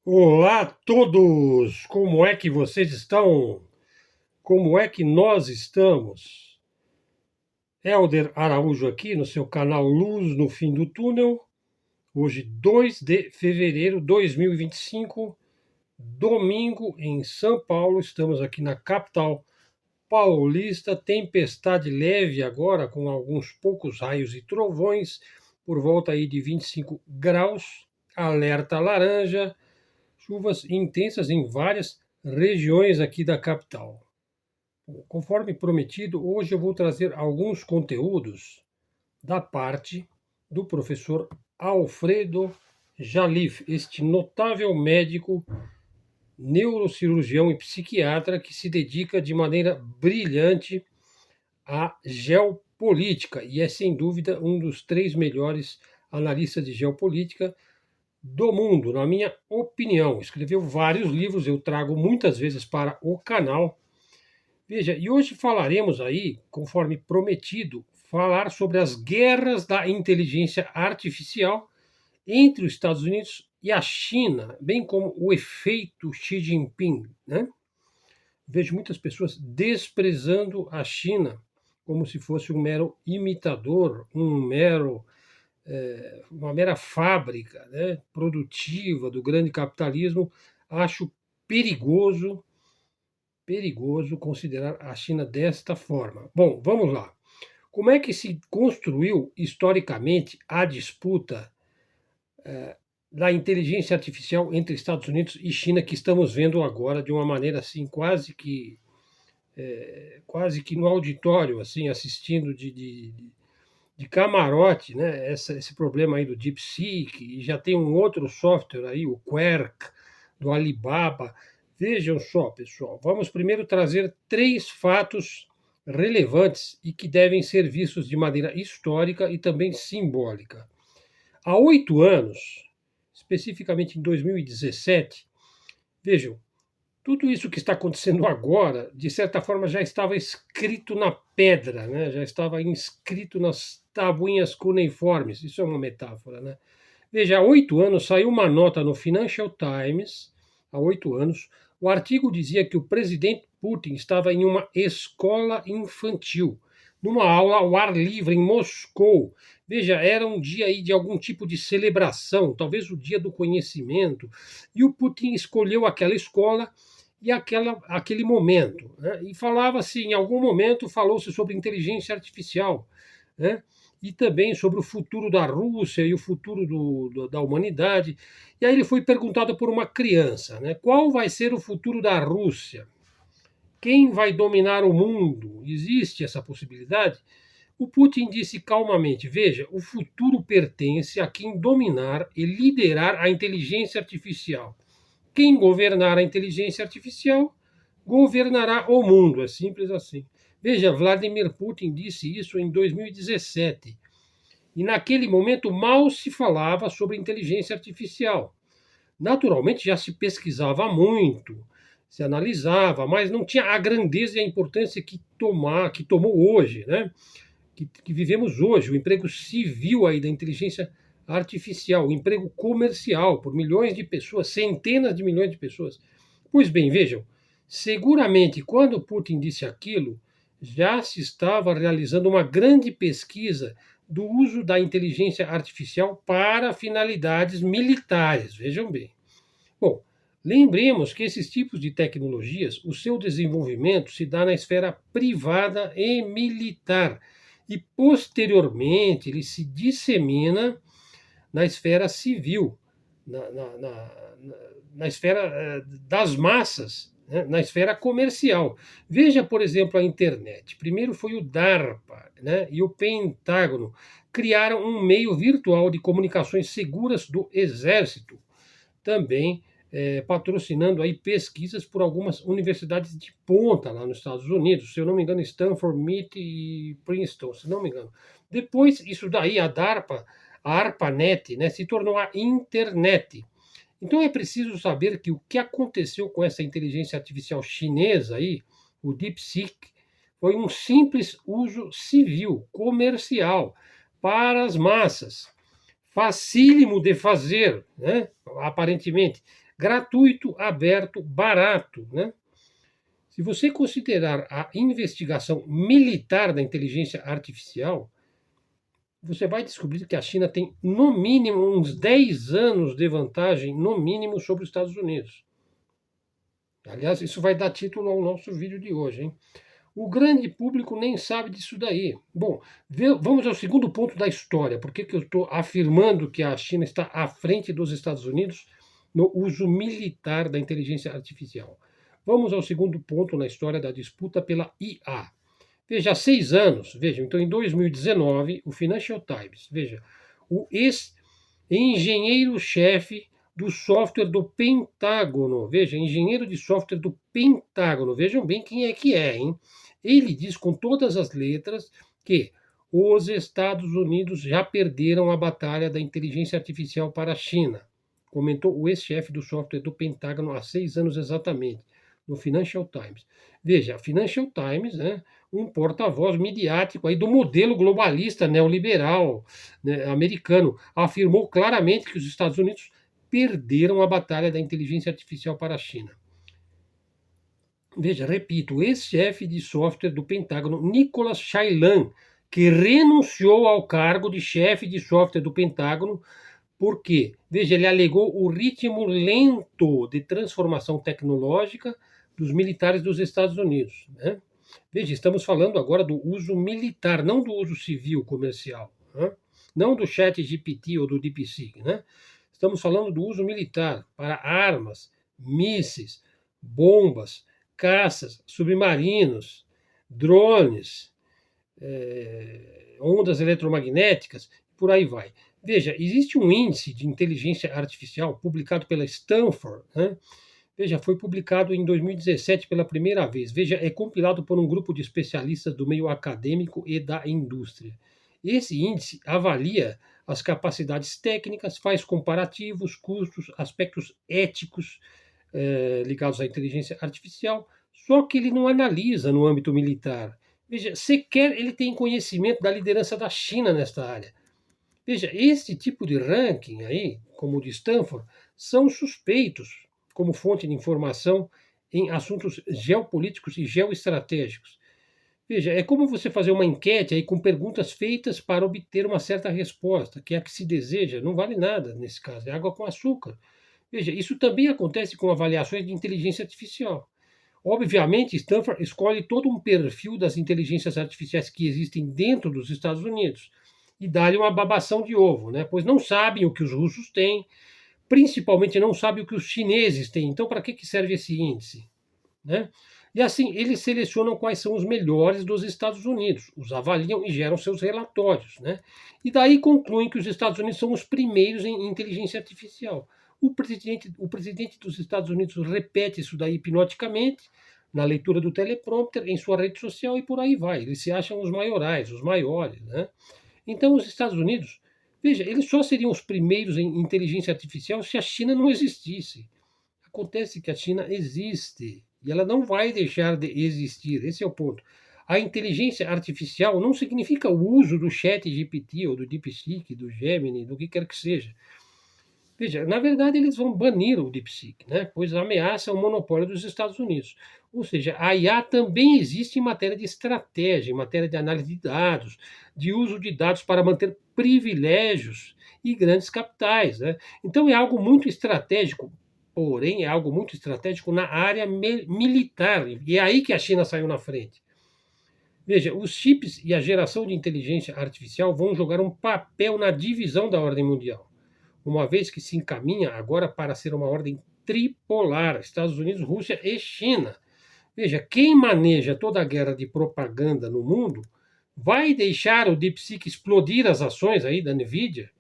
Olá a todos! Como é que vocês estão? Como é que nós estamos? Helder Araújo aqui no seu canal Luz no Fim do Túnel. Hoje, 2 de fevereiro de 2025, domingo em São Paulo. Estamos aqui na capital paulista. Tempestade leve agora, com alguns poucos raios e trovões, por volta aí de 25 graus. Alerta laranja. Chuvas intensas em várias regiões aqui da capital. Conforme prometido, hoje eu vou trazer alguns conteúdos da parte do professor Alfredo Jalif, este notável médico, neurocirurgião e psiquiatra que se dedica de maneira brilhante à geopolítica e é sem dúvida um dos 3 melhores analistas de geopolítica do mundo, na minha opinião. Escreveu vários livros, eu trago muitas vezes para o canal. Veja, e hoje falaremos aí, conforme prometido, falar sobre as guerras da inteligência artificial entre os Estados Unidos e a China, bem como o efeito Xi Jinping, né? Vejo muitas pessoas desprezando a China como se fosse um mero imitador, uma mera fábrica, né, produtiva do grande capitalismo. Acho perigoso, perigoso considerar a China desta forma. Bom, vamos lá. Como é que se construiu historicamente a disputa da inteligência artificial entre Estados Unidos e China, que estamos vendo agora de uma maneira assim quase que no auditório, assim, assistindo de camarote, né? Esse problema aí do DeepSeek, e já tem um outro software aí, o Quark, do Alibaba. Vejam só, pessoal, vamos primeiro trazer 3 fatos relevantes e que devem ser vistos de maneira histórica e também simbólica. Há 8 anos, especificamente em 2017, vejam, tudo isso que está acontecendo agora, de certa forma, já estava escrito na pedra, né? Já estava inscrito nas tabuinhas cuneiformes. Isso é uma metáfora, né? Veja, há 8 anos saiu uma nota no Financial Times, há 8 anos, o artigo dizia que o presidente Putin estava em uma escola infantil, numa aula ao ar livre em Moscou. Veja, era um dia aí de algum tipo de celebração, talvez o dia do conhecimento, e o Putin escolheu aquela escola e aquele momento, né? E falava-se, em algum momento, falou-se sobre inteligência artificial, né? E também sobre o futuro da Rússia e o futuro da humanidade. E aí ele foi perguntado por uma criança, né? Qual vai ser o futuro da Rússia? Quem vai dominar o mundo? Existe essa possibilidade? O Putin disse calmamente: veja, o futuro pertence a quem dominar e liderar a inteligência artificial. Quem governar a inteligência artificial governará o mundo. É simples assim. Veja, Vladimir Putin disse isso em 2017. E naquele momento mal se falava sobre inteligência artificial. Naturalmente já se pesquisava muito, se analisava, mas não tinha a grandeza e a importância que tomou hoje, né? Que vivemos hoje, o emprego civil aí da inteligência artificial, o emprego comercial por milhões de pessoas, centenas de milhões de pessoas. Pois bem, vejam, seguramente quando Putin disse aquilo, já se estava realizando uma grande pesquisa do uso da inteligência artificial para finalidades militares. Vejam bem. Bom, lembremos que esses tipos de tecnologias, o seu desenvolvimento se dá na esfera privada e militar e posteriormente ele se dissemina na esfera civil, na esfera das massas, né? Na esfera comercial. Veja, por exemplo, a internet. Primeiro foi o DARPA, né? E o Pentágono criaram um meio virtual de comunicações seguras do Exército, também patrocinando aí pesquisas por algumas universidades de ponta lá nos Estados Unidos, se eu não me engano, Stanford, MIT e Princeton, se não me engano. Depois, isso daí, a DARPA, a ARPANET, né, se tornou a internet. Então é preciso saber que o que aconteceu com essa inteligência artificial chinesa aí, o DeepSeek, foi um simples uso civil, comercial, para as massas. Facílimo de fazer, né? Aparentemente. gratuito, aberto, barato, né? Se você considerar a investigação militar da inteligência artificial, você vai descobrir que a China tem, no mínimo, uns 10 anos de vantagem, no mínimo, sobre os Estados Unidos. Aliás, isso vai dar título ao nosso vídeo de hoje, hein? O grande público nem sabe disso daí. Bom, vamos ao segundo ponto da história. Por que eu estou afirmando que a China está à frente dos Estados Unidos no uso militar da inteligência artificial? Vamos ao segundo ponto na história da disputa pela IA. Veja, há 6 anos, veja, então em 2019, o Financial Times, veja, o ex-engenheiro-chefe do software do Pentágono, veja, engenheiro de software do Pentágono, vejam bem quem é que é, hein? Ele diz com todas as letras que os Estados Unidos já perderam a batalha da inteligência artificial para a China, comentou o ex-chefe do software do Pentágono há 6 anos exatamente, no Financial Times. Veja, Financial Times, né, um porta-voz midiático aí do modelo globalista neoliberal, né, americano, afirmou claramente que os Estados Unidos perderam a batalha da inteligência artificial para a China. Veja, repito, o ex-chefe de software do Pentágono, Nicholas Shailan, que renunciou ao cargo de chefe de software do Pentágono, porque, veja, ele alegou o ritmo lento de transformação tecnológica dos militares dos Estados Unidos, né? Veja, estamos falando agora do uso militar, não do uso civil comercial, né? Não do chat GPT ou do DeepSeek, né? Estamos falando do uso militar para armas, mísseis, bombas, caças, submarinos, drones, ondas eletromagnéticas, por aí vai. Veja, existe um índice de inteligência artificial publicado pela Stanford, né? Veja, foi publicado em 2017 pela primeira vez. Veja, é compilado por um grupo de especialistas do meio acadêmico e da indústria. Esse índice avalia as capacidades técnicas, faz comparativos, custos, aspectos éticos ligados à inteligência artificial, só que ele não analisa no âmbito militar. Veja, sequer ele tem conhecimento da liderança da China nesta área. Veja, esse tipo de ranking aí, como o de Stanford, são suspeitos como fonte de informação em assuntos geopolíticos e geoestratégicos. Veja, é como você fazer uma enquete aí com perguntas feitas para obter uma certa resposta, que é a que se deseja, não vale nada nesse caso, é água com açúcar. Veja, isso também acontece com avaliações de inteligência artificial. Obviamente, Stanford escolhe todo um perfil das inteligências artificiais que existem dentro dos Estados Unidos e dá-lhe uma babação de ovo, né? Pois não sabem o que os russos têm, principalmente não sabem o que os chineses têm. Então, para que serve esse índice? Né? E assim, eles selecionam quais são os melhores dos Estados Unidos, os avaliam e geram seus relatórios. Né? E daí concluem que os Estados Unidos são os primeiros em inteligência artificial. O presidente dos Estados Unidos repete isso daí hipnoticamente, na leitura do teleprompter, em sua rede social e por aí vai. Eles se acham os maiorais, os maiores. Né? Então, os Estados Unidos, veja, eles só seriam os primeiros em inteligência artificial se a China não existisse. Acontece que a China existe e ela não vai deixar de existir. Esse é o ponto. A inteligência artificial não significa o uso do chat GPT ou do DeepSeek, do Gemini, do que quer que seja. Veja, na verdade eles vão banir o DeepSeek, né? Pois ameaça o monopólio dos Estados Unidos. Ou seja, a IA também existe em matéria de estratégia, em matéria de análise de dados, de uso de dados para manter privilégios e grandes capitais. Né? Então é algo muito estratégico, porém é algo muito estratégico na área militar. E é aí que a China saiu na frente. Veja, os chips e a geração de inteligência artificial vão jogar um papel na divisão da ordem mundial, uma vez que se encaminha agora para ser uma ordem tripolar, Estados Unidos, Rússia e China. Veja, quem maneja toda a guerra de propaganda no mundo vai deixar o DeepSeek explodir as ações aí da Nvidia,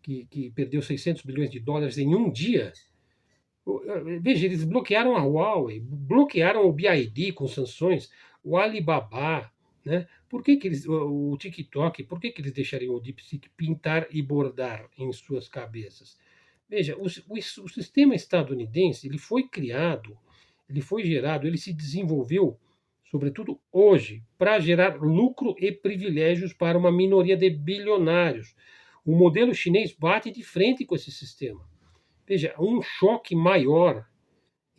que perdeu 600 bilhões de dólares em um dia. Veja, eles bloquearam a Huawei, bloquearam o BYD com sanções, o Alibaba, né? Por que eles, o TikTok, por que eles deixariam o DeepSeek pintar e bordar em suas cabeças? Veja, o sistema estadunidense ele foi criado, ele foi gerado, ele se desenvolveu, sobretudo hoje, para gerar lucro e privilégios para uma minoria de bilionários. O modelo chinês bate de frente com esse sistema. Veja, um choque maior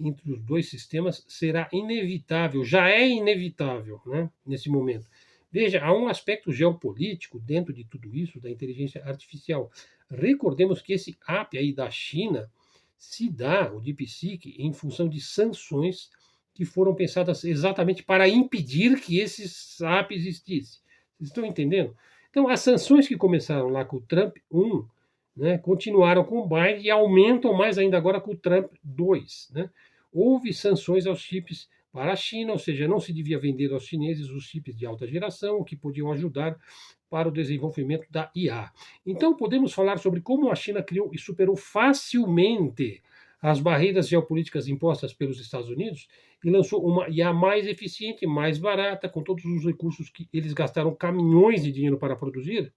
entre os dois sistemas será inevitável, já é inevitável, né, nesse momento. Veja, há um aspecto geopolítico dentro de tudo isso, da inteligência artificial. Recordemos que esse app aí da China se dá, o DeepSeek, em função de sanções que foram pensadas exatamente para impedir que esses apps existissem. Vocês estão entendendo? Então, as sanções que começaram lá com o Trump 1, né, continuaram com o Biden e aumentam mais ainda agora com o Trump 2. Né? Houve sanções aos chips para a China, ou seja, não se devia vender aos chineses os chips de alta geração, que podiam ajudar para o desenvolvimento da IA. Então, podemos falar sobre como a China criou e superou facilmente as barreiras geopolíticas impostas pelos Estados Unidos e lançou uma IA mais eficiente, mais barata, com todos os recursos que eles gastaram caminhões de dinheiro para produzir.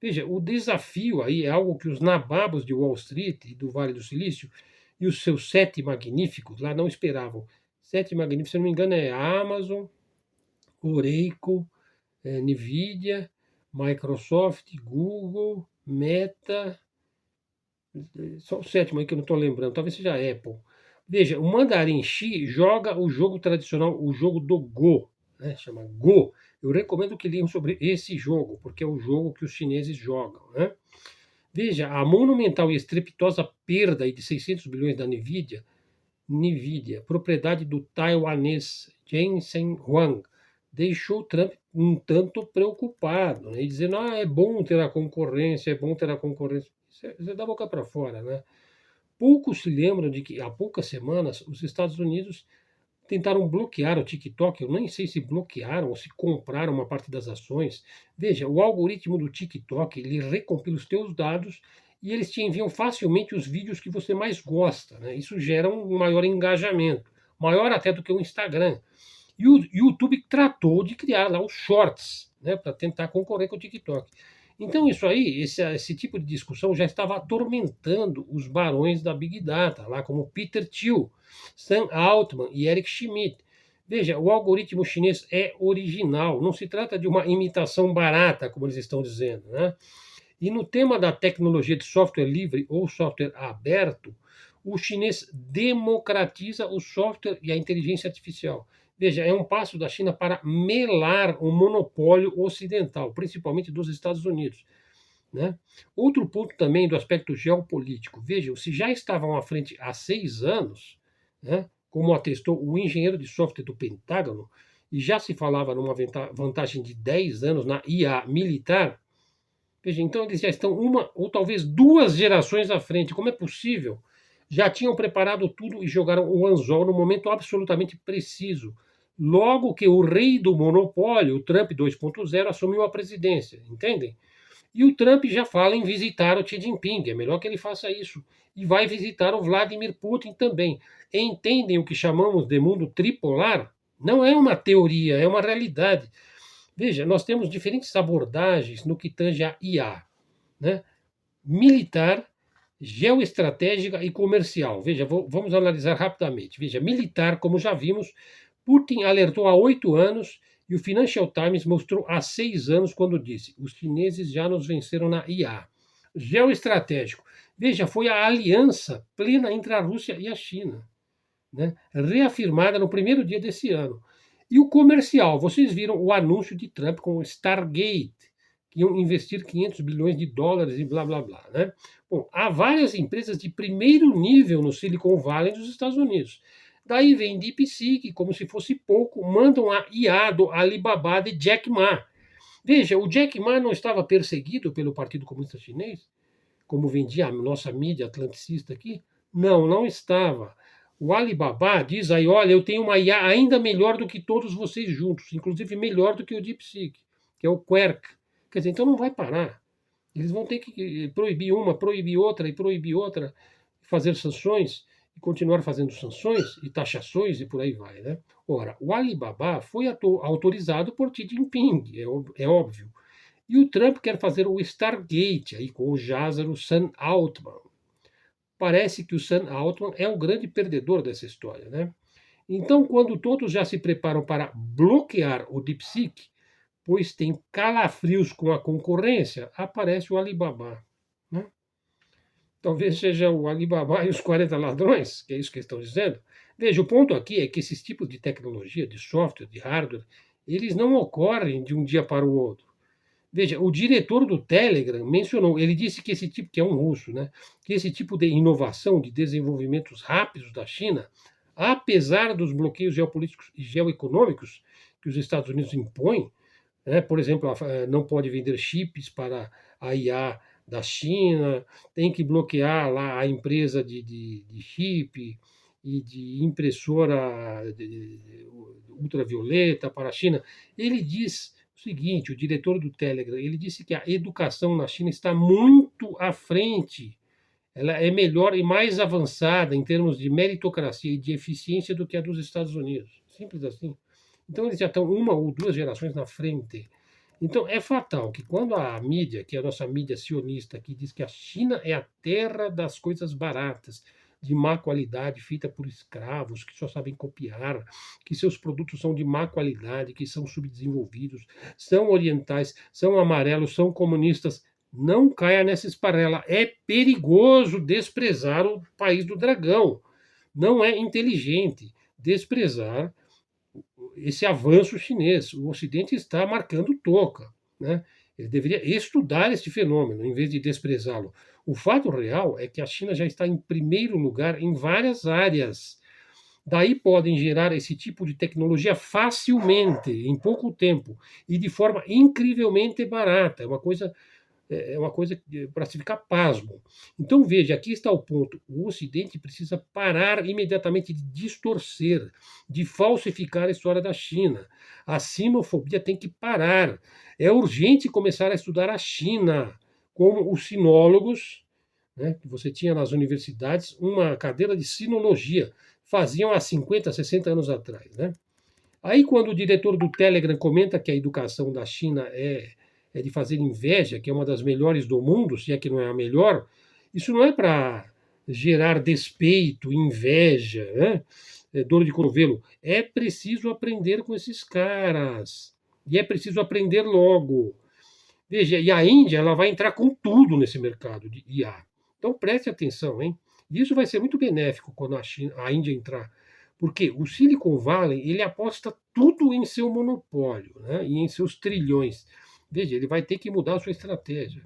Veja, o desafio aí é algo que os nababos de Wall Street e do Vale do Silício e os seus sete magníficos lá não esperavam. Sete magníficos, se não me engano, é Amazon, Oracle, Nvidia, Microsoft, Google, Meta, só o sétimo aí que eu não estou lembrando, talvez seja a Apple. Veja, o Mandarim Xi joga o jogo tradicional, o jogo do Go, né? Chama Go. Eu recomendo que leiam sobre esse jogo, porque é o jogo que os chineses jogam. Né? Veja, a monumental e estrepitosa perda aí de 600 bilhões da Nvidia, propriedade do taiwanês Jensen Huang, deixou Trump um tanto preocupado, né? E dizendo, é bom ter a concorrência, é bom ter a concorrência. Isso é da boca para fora, né? Poucos se lembram de que há poucas semanas os Estados Unidos tentaram bloquear o TikTok. Eu nem sei se bloquearam ou se compraram uma parte das ações. Veja, o algoritmo do TikTok ele recompila os teus dados e eles te enviam facilmente os vídeos que você mais gosta. Né? Isso gera um maior engajamento, maior até do que o Instagram. E o YouTube tratou de criar lá os shorts, né, para tentar concorrer com o TikTok. Então, isso aí, esse tipo de discussão já estava atormentando os barões da Big Data, lá como Peter Thiel, Sam Altman e Eric Schmidt. Veja, o algoritmo chinês é original, não se trata de uma imitação barata, como eles estão dizendo. Né? E no tema da tecnologia de software livre ou software aberto, o chinês democratiza o software e a inteligência artificial. Veja, é um passo da China para melar o monopólio ocidental, principalmente dos Estados Unidos. Né? Outro ponto também do aspecto geopolítico. Vejam, se já estavam à frente há 6 anos, né, como atestou o engenheiro de software do Pentágono, e já se falava numa vantagem de 10 anos na IA militar, veja, então eles já estão uma ou talvez duas gerações à frente. Como é possível? Já tinham preparado tudo e jogaram o anzol no momento absolutamente preciso. Logo que o rei do monopólio, o Trump 2.0, assumiu a presidência, entendem? E o Trump já fala em visitar o Xi Jinping, é melhor que ele faça isso. E vai visitar o Vladimir Putin também. Entendem o que chamamos de mundo tripolar? Não é uma teoria, é uma realidade. Veja, nós temos diferentes abordagens no que tange a IA, né? Militar, geoestratégica e comercial. Veja, vamos analisar rapidamente. Veja, militar, como já vimos, Putin alertou há 8 anos e o Financial Times mostrou há 6 anos quando disse: os chineses já nos venceram na IA. Geoestratégico. Veja, foi a aliança plena entre a Rússia e a China, né? Reafirmada no primeiro dia desse ano. E o comercial, vocês viram o anúncio de Trump com o Stargate, que iam investir 500 bilhões de dólares e blá blá blá. Né? Bom, há várias empresas de primeiro nível no Silicon Valley dos Estados Unidos. Daí vem DeepSeek, como se fosse pouco, mandam a IA do Alibaba de Jack Ma. Veja, o Jack Ma não estava perseguido pelo Partido Comunista Chinês, como vendia a nossa mídia atlanticista aqui? Não, não estava. O Alibaba diz aí, olha, eu tenho uma IA ainda melhor do que todos vocês juntos, inclusive melhor do que o DeepSeek, que é o Quark. Quer dizer, então não vai parar. Eles vão ter que proibir uma, proibir outra, fazer sanções e continuar fazendo sanções e taxações e por aí vai. Né? Ora, o Alibaba foi autorizado por Xi Jinping, é óbvio. E o Trump quer fazer o Stargate aí com o Jázaro Sam Altman. Parece que o Sam Altman é o grande perdedor dessa história. Né? Então, quando todos já se preparam para bloquear o DeepSeek, pois tem calafrios com a concorrência, aparece o Alibaba. Né? Talvez seja o Alibaba e os 40 ladrões, que é isso que eles estão dizendo. Veja, o ponto aqui é que esses tipos de tecnologia, de software, de hardware, eles não ocorrem de um dia para o outro. Veja, o diretor do Telegram mencionou, ele disse que esse tipo, que é um russo, né, que esse tipo de inovação, de desenvolvimentos rápidos da China, apesar dos bloqueios geopolíticos e geoeconômicos que os Estados Unidos impõem, né, por exemplo, não pode vender chips para a IA da China, tem que bloquear lá a empresa de chip e de impressora ultravioleta para a China. Ele diz o seguinte, o diretor do Telegram, ele disse que a educação na China está muito à frente, ela é melhor e mais avançada em termos de meritocracia e de eficiência do que a dos Estados Unidos. Simples assim. Então eles já estão uma ou duas gerações na frente. Então é fatal que quando a mídia, que é a nossa mídia sionista, que diz que a China é a terra das coisas baratas, de má qualidade, feita por escravos, que só sabem copiar, que seus produtos são de má qualidade, que são subdesenvolvidos, são orientais, são amarelos, são comunistas, não caia nessa esparrela. É perigoso desprezar o país do dragão. Não é inteligente desprezar esse avanço chinês. O Ocidente está marcando toca. Né? Ele deveria estudar este fenômeno, em vez de desprezá-lo. O fato real é que a China já está em primeiro lugar em várias áreas. Daí podem gerar esse tipo de tecnologia facilmente, em pouco tempo, e de forma incrivelmente barata. É uma coisa para se ficar pasmo. Então, veja, aqui está o ponto. O Ocidente precisa parar imediatamente de distorcer, de falsificar a história da China. A sinofobia tem que parar. É urgente começar a estudar a China, como os sinólogos, né, que você tinha nas universidades, uma cadeira de sinologia, faziam há 50, 60 anos atrás. Né? Aí, quando o diretor do Telegram comenta que a educação da China é de fazer inveja, que é uma das melhores do mundo, se é que não é a melhor, isso não é para gerar despeito, inveja, né? Dor de cotovelo. É preciso aprender com esses caras. E é preciso aprender logo. Veja, e a Índia ela vai entrar com tudo nesse mercado de IA. Então preste atenção, hein? E isso vai ser muito benéfico quando a Índia entrar, porque o Silicon Valley ele aposta tudo em seu monopólio, né? E em seus trilhões. Veja, ele vai ter que mudar a sua estratégia.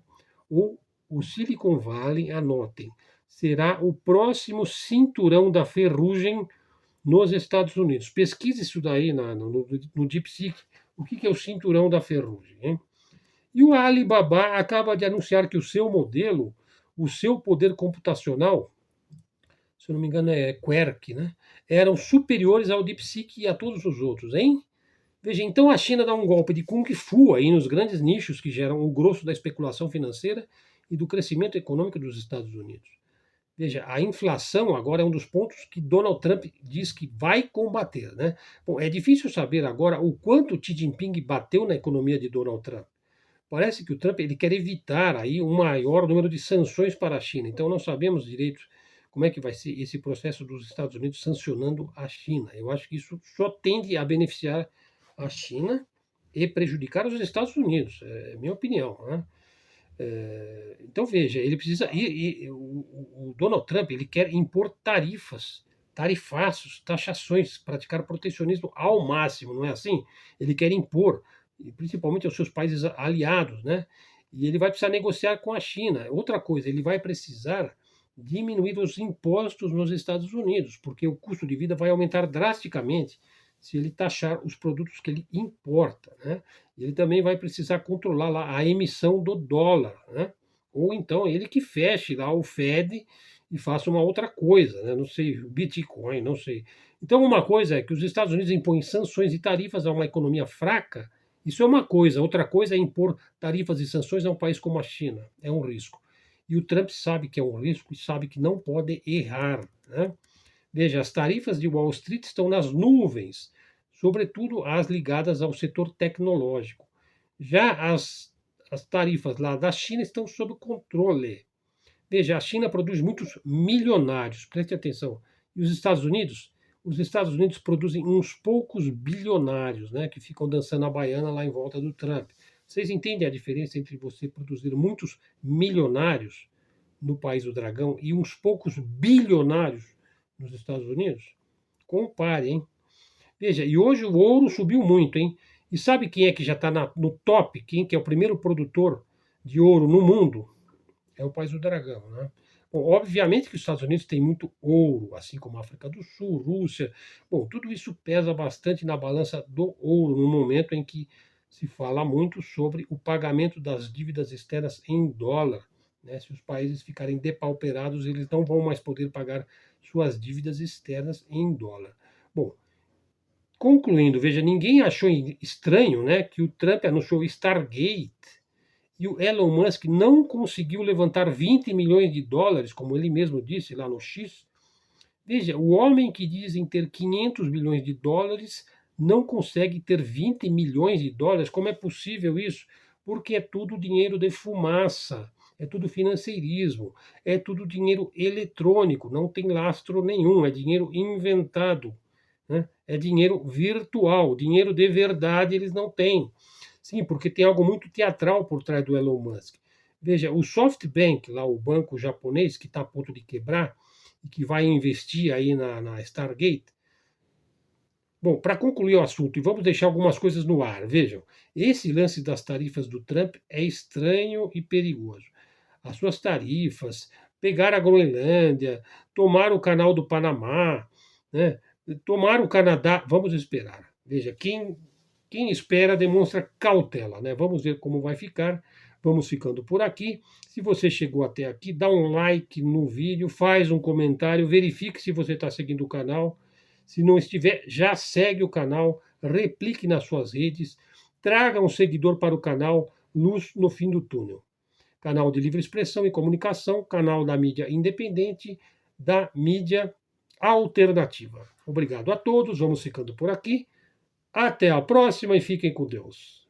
O Silicon Valley, anotem, será o próximo cinturão da ferrugem nos Estados Unidos. Pesquise isso daí no DeepSeek. O que é o cinturão da ferrugem? Hein? E o Alibaba acaba de anunciar que o seu modelo, o seu poder computacional, se eu não me engano é Quark, né? Eram superiores ao DeepSeek e a todos os outros, hein? Veja, então a China dá um golpe de Kung Fu aí nos grandes nichos que geram o grosso da especulação financeira e do crescimento econômico dos Estados Unidos. Veja, a inflação agora é um dos pontos que Donald Trump diz que vai combater, né? Bom, é difícil saber agora o quanto Xi Jinping bateu na economia de Donald Trump. Parece que o Trump ele quer evitar aí um maior número de sanções para a China. Então não sabemos direito como é que vai ser esse processo dos Estados Unidos sancionando a China. Eu acho que isso só tende a beneficiar a China e prejudicar os Estados Unidos, é minha opinião. Né? Então veja, ele precisa. O Donald Trump ele quer impor tarifas, tarifaços, taxações, praticar protecionismo ao máximo, não é assim? Ele quer impor, principalmente aos seus países aliados, né? E ele vai precisar negociar com a China. Outra coisa, ele vai precisar diminuir os impostos nos Estados Unidos, porque o custo de vida vai aumentar drasticamente se ele taxar os produtos que ele importa, né? Ele também vai precisar controlar lá a emissão do dólar, né? Ou então ele que feche lá o Fed e faça uma outra coisa, né? Não sei, o Bitcoin, não sei. Então, uma coisa é que os Estados Unidos impõem sanções e tarifas a uma economia fraca, isso é uma coisa. Outra coisa é impor tarifas e sanções a um país como a China. É um risco. E o Trump sabe que é um risco e sabe que não pode errar, né? Veja, as tarifas de Wall Street estão nas nuvens, sobretudo as ligadas ao setor tecnológico. Já as tarifas lá da China estão sob controle. Veja, a China produz muitos milionários, preste atenção. E os Estados Unidos? Os Estados Unidos produzem uns poucos bilionários, né, que ficam dançando a baiana lá em volta do Trump. Vocês entendem a diferença entre você produzir muitos milionários no país do dragão e uns poucos bilionários nos Estados Unidos? Compare, hein? Veja, e hoje o ouro subiu muito, hein? E sabe quem é que já está no top? Quem que é o primeiro produtor de ouro no mundo? É o país do dragão, né? Bom, obviamente que os Estados Unidos têm muito ouro, assim como a África do Sul, Rússia. Bom, tudo isso pesa bastante na balança do ouro, no momento em que se fala muito sobre o pagamento das dívidas externas em dólar. Né? Se os países ficarem depauperados, eles não vão mais poder pagar suas dívidas externas em dólar. Bom, concluindo, veja, ninguém achou estranho, né, que o Trump anunciou Stargate e o Elon Musk não conseguiu levantar 20 milhões de dólares, como ele mesmo disse lá no X. Veja, o homem que dizem ter 500 milhões de dólares não consegue ter 20 milhões de dólares. Como é possível isso? Porque é tudo dinheiro de fumaça, é tudo financeirismo, é tudo dinheiro eletrônico, não tem lastro nenhum, é dinheiro inventado, né? É dinheiro virtual, dinheiro de verdade eles não têm. Sim, porque tem algo muito teatral por trás do Elon Musk. Veja, o SoftBank, lá o banco japonês que está a ponto de quebrar e que vai investir aí na Stargate. Bom, para concluir o assunto, e vamos deixar algumas coisas no ar. Vejam, esse lance das tarifas do Trump é estranho e perigoso. As suas tarifas, pegar a Groenlândia, tomar o canal do Panamá, né? Tomar o Canadá, vamos esperar. Veja, quem espera demonstra cautela, né? Vamos ver como vai ficar. Vamos ficando por aqui. Se você chegou até aqui, dá um like no vídeo, faz um comentário, verifique se você está seguindo o canal. Se não estiver, já segue o canal, replique nas suas redes, traga um seguidor para o canal Luz no Fim do Túnel. Canal de livre expressão e comunicação, canal da mídia independente, da mídia alternativa. Obrigado a todos, vamos ficando por aqui. Até a próxima e fiquem com Deus.